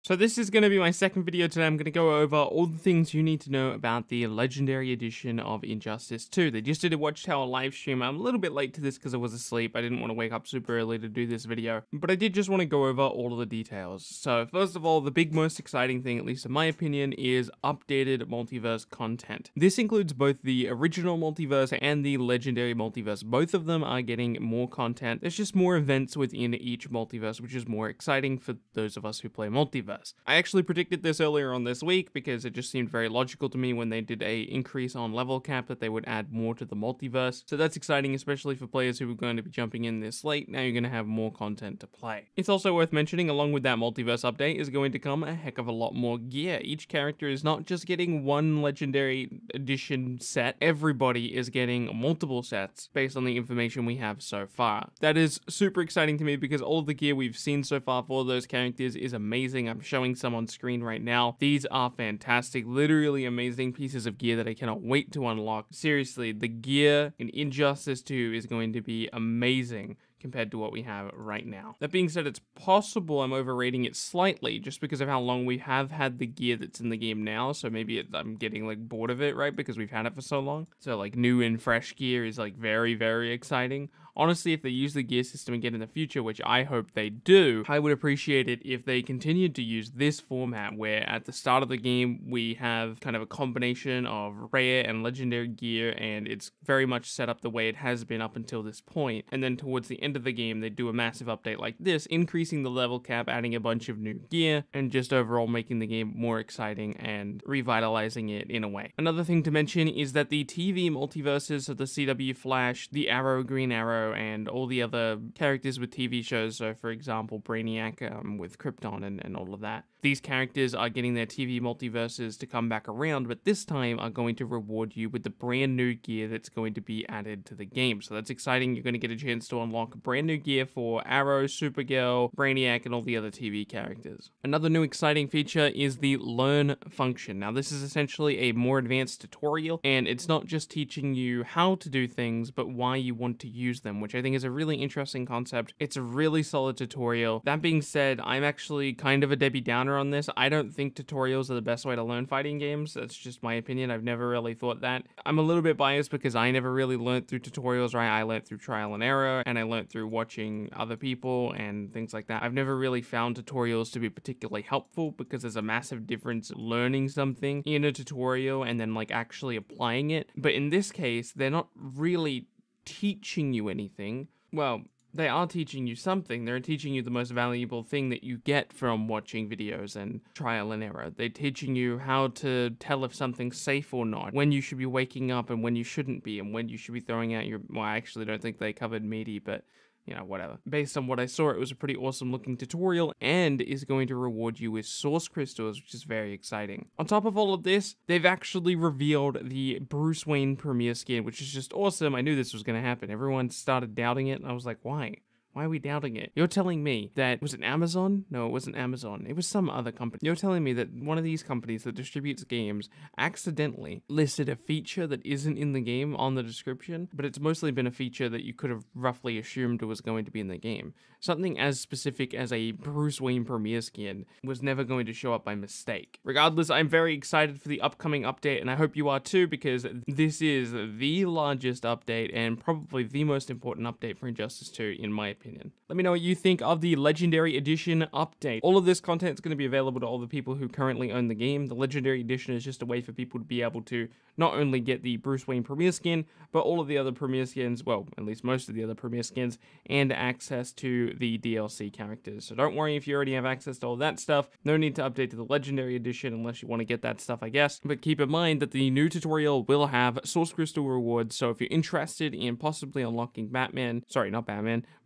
So this is going to be my second video today. I'm going to go over all the things you need to know about the Legendary Edition of Injustice 2. They just did a Watch Tower live stream. I'm a little bit late to this because I was asleep. I didn't want to wake up super early to do this video, but I did just want to go over all of the details. So first of all, the big most exciting thing, at least in my opinion, is updated multiverse content. This includes both the original multiverse and the Legendary multiverse. Both of them are getting more content. There's just more events within each multiverse, which is more exciting for those of us who play multiverse. I actually predicted this earlier on this week because it just seemed very logical to me when they did a increase on level cap that they would add more to the multiverse. So that's exciting, especially for players who are going to be jumping in this late. Now you're going to have more content to play. It's also worth mentioning, along with that multiverse update is going to come a heck of a lot more gear. Each character is not just getting one Legendary Edition set. Everybody is getting multiple sets based on the information we have so far. That is super exciting to me because all of the gear we've seen so far for those characters is amazing. I'm showing some on screen right now. These are fantastic, literally amazing pieces of gear that I cannot wait to unlock. Seriously, the gear in Injustice 2 is going to be amazing compared to what we have right now. That being said, it's possible I'm overrating it slightly just because of how long we have had the gear that's in the game now. So maybe I'm getting like bored of it, right? Because we've had it for so long. So like new and fresh gear is like very, very exciting. Honestly, if they use the gear system again in the future, which I hope they do, I would appreciate it if they continued to use this format where at the start of the game, we have kind of a combination of rare and legendary gear, and it's very much set up the way it has been up until this point. And then towards the end of the game, they do a massive update like this, increasing the level cap, adding a bunch of new gear, and just overall making the game more exciting and revitalizing it in a way. Another thing to mention is that the TV multiverses of the CW Flash, the Arrow, Green Arrow, and all the other characters with TV shows, so for example Brainiac with Krypton and all of that. These characters are getting their TV multiverses to come back around, but this time are going to reward you with the brand new gear that's going to be added to the game. So that's exciting. You're going to get a chance to unlock brand new gear for Arrow, Supergirl, Brainiac, and all the other TV characters. Another new exciting feature is the Learn function. Now this is essentially a more advanced tutorial, and it's not just teaching you how to do things, but why you want to use them, which I think is a really interesting concept. It's a really solid tutorial. That being said, I'm actually kind of a Debbie Downer on this. I don't think tutorials are the best way to learn fighting games. That's just my opinion. I've never really thought that. I'm a little bit biased because I never really learned through tutorials, right? I learned through trial and error, and I learned through watching other people and things like that. I've never really found tutorials to be particularly helpful because there's a massive difference learning something in a tutorial and then like actually applying it. But in this case, they're not really teaching you anything. Well, they are teaching you something. They're teaching you the most valuable thing that you get from watching videos and trial and error. They're teaching you how to tell if something's safe or not, when you should be waking up and when you shouldn't be, and when you should be throwing out your... Well, I actually don't think they covered meaty, but... you know, whatever. Based on what I saw, it was a pretty awesome looking tutorial and is going to reward you with source crystals, which is very exciting. On top of all of this, they've actually revealed the Bruce Wayne premiere skin, which is just awesome. I knew this was going to happen. Everyone started doubting it, and I was like, why? Why are we doubting it? You're telling me that, was it Amazon? No, it wasn't Amazon. It was some other company. You're telling me that one of these companies that distributes games accidentally listed a feature that isn't in the game on the description, but it's mostly been a feature that you could have roughly assumed was going to be in the game. Something as specific as a Bruce Wayne premiere skin was never going to show up by mistake. Regardless, I'm very excited for the upcoming update, and I hope you are too, because this is the largest update and probably the most important update for Injustice 2, in my opinion. Let me know what you think of the Legendary Edition update. All of this content is going to be available to all the people who currently own the game. The Legendary Edition is just a way for people to be able to not only get the Bruce Wayne premiere skin, but all of the other premiere skins, well, at least most of the other premiere skins, and access to the DLC characters. So don't worry if you already have access to all that stuff. No need to update to the Legendary Edition unless you want to get that stuff, I guess. But keep in mind that the new tutorial will have source crystal rewards, so if you're interested in possibly unlocking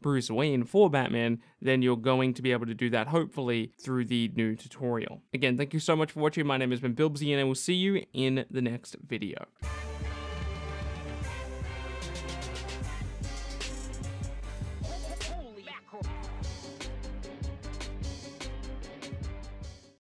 Bruce Wayne for Batman, then you're going to be able to do that hopefully through the new tutorial. Again, thank you so much for watching. My name has been Bilbzy, and I will see you in the next video.